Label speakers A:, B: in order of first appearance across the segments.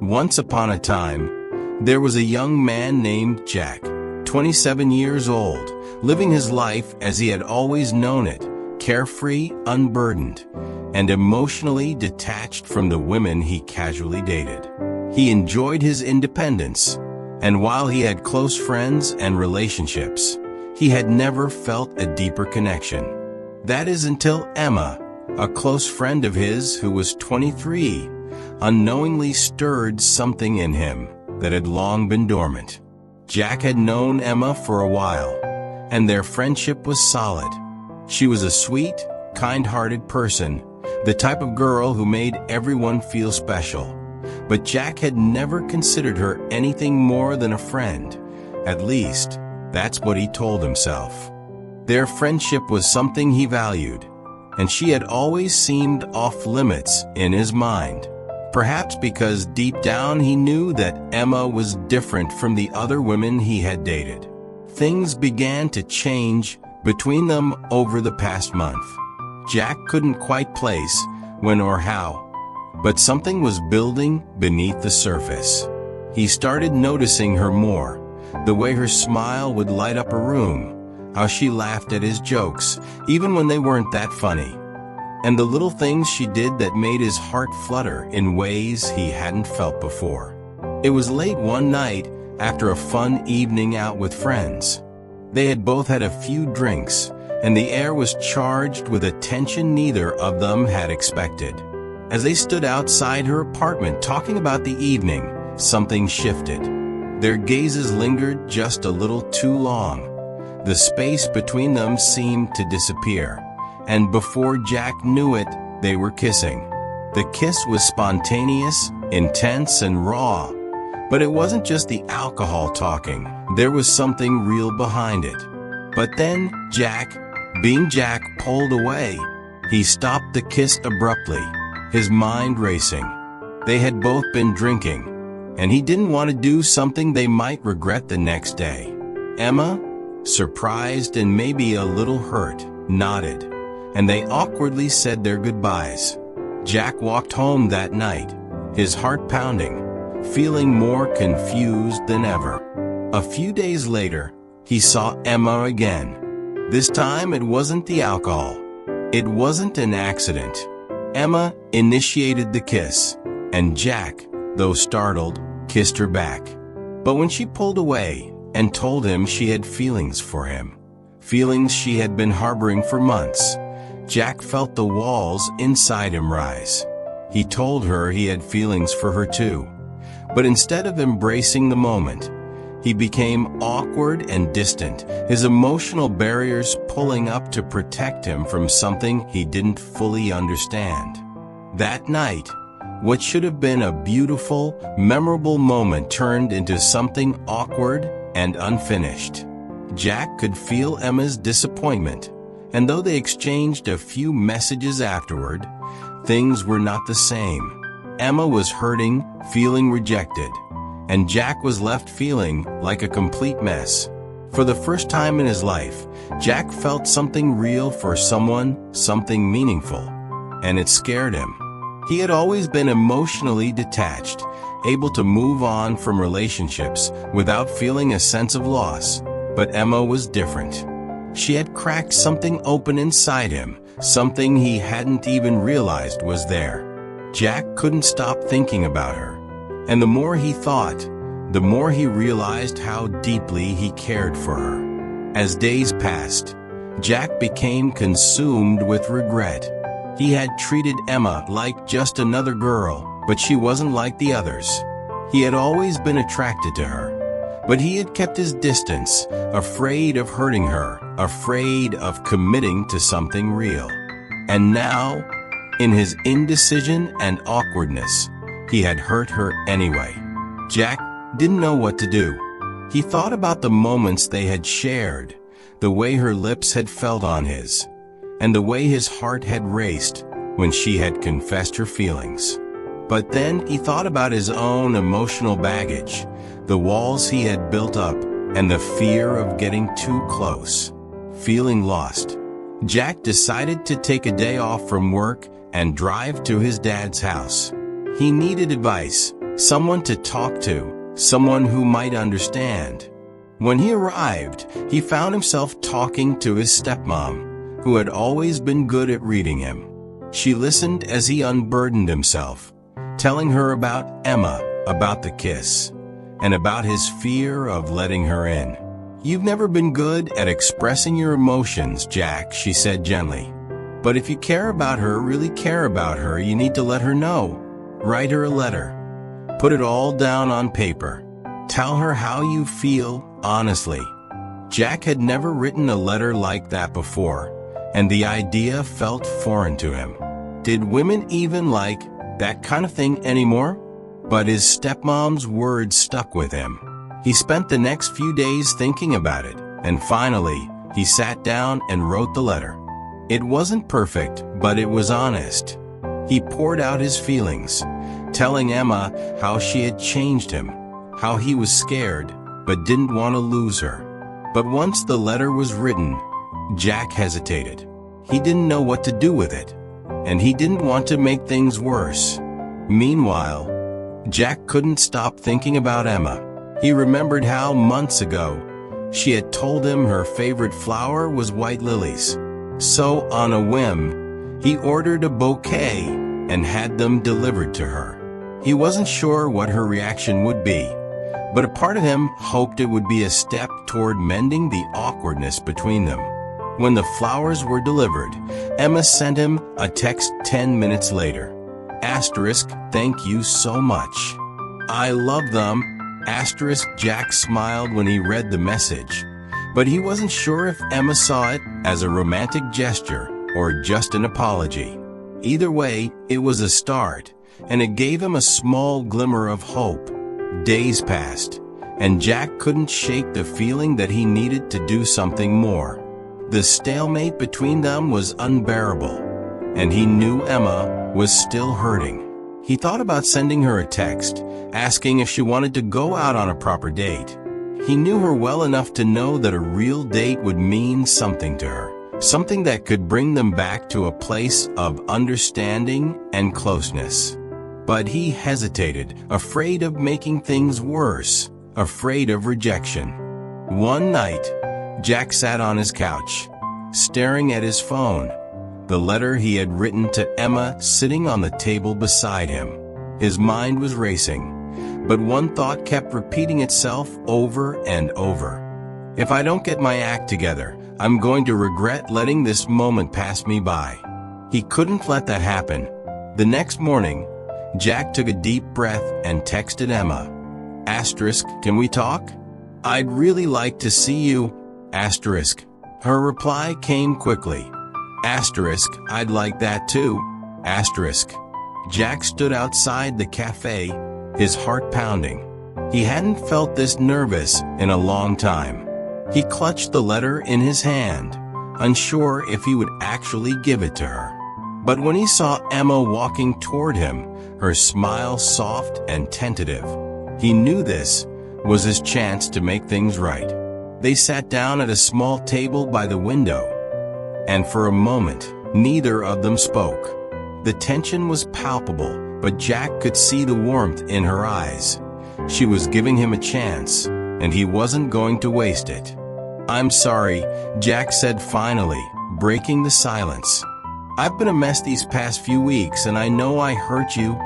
A: Once upon a time, there was a young man named Jack, 27 years old, living his life as he had always known it, carefree, unburdened, and emotionally detached from the women he casually dated. He enjoyed his independence, and while he had close friends and relationships, he had never felt a deeper connection. That is until Emma, a close friend of his who was 23, unknowingly stirred something in him that had long been dormant. Jack had known Emma for a while, and their friendship was solid. She was a sweet, kind-hearted person, the type of girl who made everyone feel special. But Jack had never considered her anything more than a friend. At least, that's what he told himself. Their friendship was something he valued, and she had always seemed off-limits in his mind. Perhaps because deep down he knew that Emma was different from the other women he had dated. Things began to change between them over the past month. Jack couldn't quite place when or how, but something was building beneath the surface. He started noticing her more, the way her smile would light up a room, how she laughed at his jokes, even when they weren't that funny, and the little things she did that made his heart flutter in ways he hadn't felt before. It was late one night after a fun evening out with friends. They had both had a few drinks, and the air was charged with a tension neither of them had expected. As they stood outside her apartment talking about the evening, something shifted. Their gazes lingered just a little too long. The space between them seemed to disappear, and before Jack knew it, they were kissing. The kiss was spontaneous, intense, and raw, but it wasn't just the alcohol talking. There was something real behind it. But then Jack, being Jack, pulled away. He stopped the kiss abruptly, his mind racing. They had both been drinking, and he didn't want to do something they might regret the next day. Emma, surprised and maybe a little hurt, nodded, and they awkwardly said their goodbyes. Jack walked home that night, his heart pounding, feeling more confused than ever. A few days later, he saw Emma again. This time it wasn't the alcohol. It wasn't an accident. Emma initiated the kiss, and Jack, though startled, kissed her back. But when she pulled away and told him she had feelings for him, feelings she had been harboring for months, Jack felt the walls inside him rise. He told her he had feelings for her too, but instead of embracing the moment, he became awkward and distant, his emotional barriers pulling up to protect him from something he didn't fully understand. That night, what should have been a beautiful, memorable moment turned into something awkward and unfinished. Jack could feel Emma's disappointment, and though they exchanged a few messages afterward, things were not the same. Emma was hurting, feeling rejected, and Jack was left feeling like a complete mess. For the first time in his life, Jack felt something real for someone, something meaningful, and it scared him. He had always been emotionally detached, able to move on from relationships without feeling a sense of loss, but Emma was different. She had cracked something open inside him, something he hadn't even realized was there. Jack couldn't stop thinking about her. And the more he thought, the more he realized how deeply he cared for her. As days passed, Jack became consumed with regret. He had treated Emma like just another girl, but she wasn't like the others. He had always been attracted to her, but he had kept his distance, afraid of hurting her, afraid of committing to something real. And now, in his indecision and awkwardness, he had hurt her anyway. Jack didn't know what to do. He thought about the moments they had shared, the way her lips had felt on his, and the way his heart had raced when she had confessed her feelings. But then he thought about his own emotional baggage, the walls he had built up, and the fear of getting too close. Feeling lost, Jack decided to take a day off from work and drive to his dad's house. He needed advice, someone to talk to, someone who might understand. When he arrived, he found himself talking to his stepmom, who had always been good at reading him. She listened as he unburdened himself, telling her about Emma, about the kiss, and about his fear of letting her in. "You've never been good at expressing your emotions, Jack," she said gently. "But if you care about her, really care about her, you need to let her know. Write her a letter. Put it all down on paper. Tell her how you feel, honestly." Jack had never written a letter like that before, and the idea felt foreign to him. Did women even like that kind of thing anymore? But his stepmom's words stuck with him. He spent the next few days thinking about it, and finally, he sat down and wrote the letter. It wasn't perfect, but it was honest. He poured out his feelings, telling Emma how she had changed him, how he was scared, but didn't want to lose her. But once the letter was written, Jack hesitated. He didn't know what to do with it, and he didn't want to make things worse. Meanwhile, Jack couldn't stop thinking about Emma. He remembered how, months ago, she had told him her favorite flower was white lilies. So, on a whim, he ordered a bouquet and had them delivered to her. He wasn't sure what her reaction would be, but a part of him hoped it would be a step toward mending the awkwardness between them. When the flowers were delivered, Emma sent him a text 10 minutes later. "Thank you so much. I love them." Jack smiled when he read the message, but he wasn't sure if Emma saw it as a romantic gesture or just an apology. Either way, it was a start, and it gave him a small glimmer of hope. Days passed, and Jack couldn't shake the feeling that he needed to do something more. The stalemate between them was unbearable, and he knew Emma was still hurting. He thought about sending her a text, asking if she wanted to go out on a proper date. He knew her well enough to know that a real date would mean something to her, something that could bring them back to a place of understanding and closeness. But he hesitated, afraid of making things worse, afraid of rejection. One night, Jack sat on his couch, staring at his phone, the letter he had written to Emma sitting on the table beside him. His mind was racing, but one thought kept repeating itself over and over. "If I don't get my act together, I'm going to regret letting this moment pass me by." He couldn't let that happen. The next morning, Jack took a deep breath and texted Emma. "Can we talk? I'd really like to see you." Her reply came quickly. "I'd like that too." Jack stood outside the cafe, his heart pounding. He hadn't felt this nervous in a long time. He clutched the letter in his hand, unsure if he would actually give it to her. But when he saw Emma walking toward him, her smile soft and tentative, he knew this was his chance to make things right. They sat down at a small table by the window, and for a moment, neither of them spoke. The tension was palpable, but Jack could see the warmth in her eyes. She was giving him a chance, and he wasn't going to waste it. "I'm sorry," Jack said finally, breaking the silence. "I've been a mess these past few weeks, and I know I hurt you."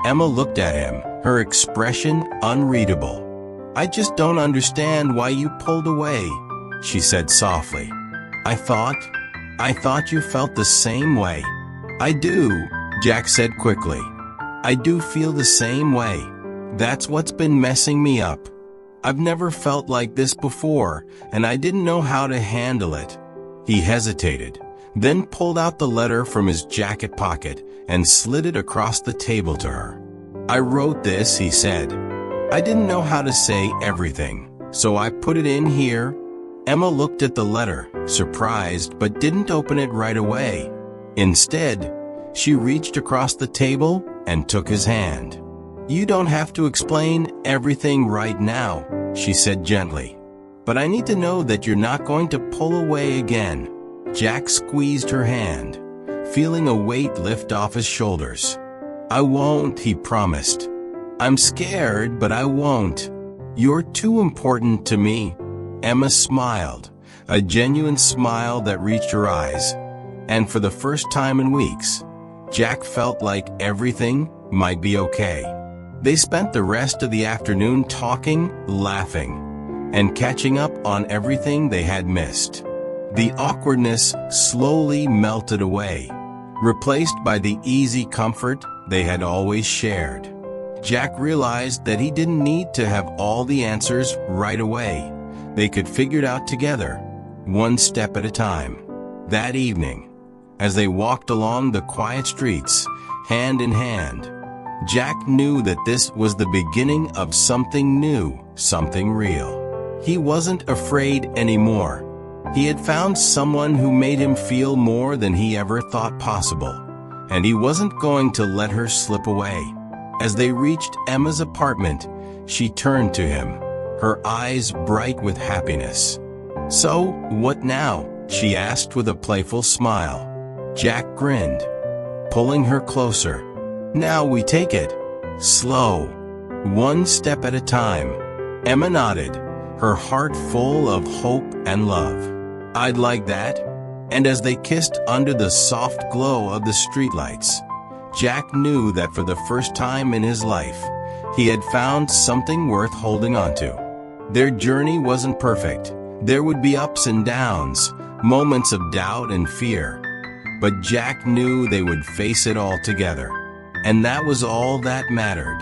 A: Emma looked at him, her expression unreadable. "I just don't understand why you pulled away," she said softly. I thought you felt the same way." "I do," Jack said quickly. "I do feel the same way. That's what's been messing me up. I've never felt like this before, and I didn't know how to handle it." He hesitated, then pulled out the letter from his jacket pocket and slid it across the table to her. "I wrote this," he said. "I didn't know how to say everything, so I put it in here." Emma looked at the letter, surprised, but didn't open it right away. Instead, she reached across the table and took his hand. "You don't have to explain everything right now," she said gently. "But I need to know that you're not going to pull away again." Jack squeezed her hand, feeling a weight lift off his shoulders. "I won't," he promised. "I'm scared, but I won't. You're too important to me." Emma smiled, a genuine smile that reached her eyes. And for the first time in weeks, Jack felt like everything might be okay. They spent the rest of the afternoon talking, laughing, and catching up on everything they had missed. The awkwardness slowly melted away, replaced by the easy comfort they had always shared. Jack realized that he didn't need to have all the answers right away. They could figure it out together, one step at a time. That evening, as they walked along the quiet streets, hand in hand, Jack knew that this was the beginning of something new, something real. He wasn't afraid anymore. He had found someone who made him feel more than he ever thought possible, and he wasn't going to let her slip away. As they reached Emma's apartment, she turned to him, her eyes bright with happiness. "So, what now?" she asked with a playful smile. Jack grinned, pulling her closer. "Now we take it slow, one step at a time." Emma nodded, her heart full of hope and love. "I'd like that." And as they kissed under the soft glow of the streetlights, Jack knew that for the first time in his life, he had found something worth holding onto. Their journey wasn't perfect. There would be ups and downs, moments of doubt and fear. But Jack knew they would face it all together. And that was all that mattered.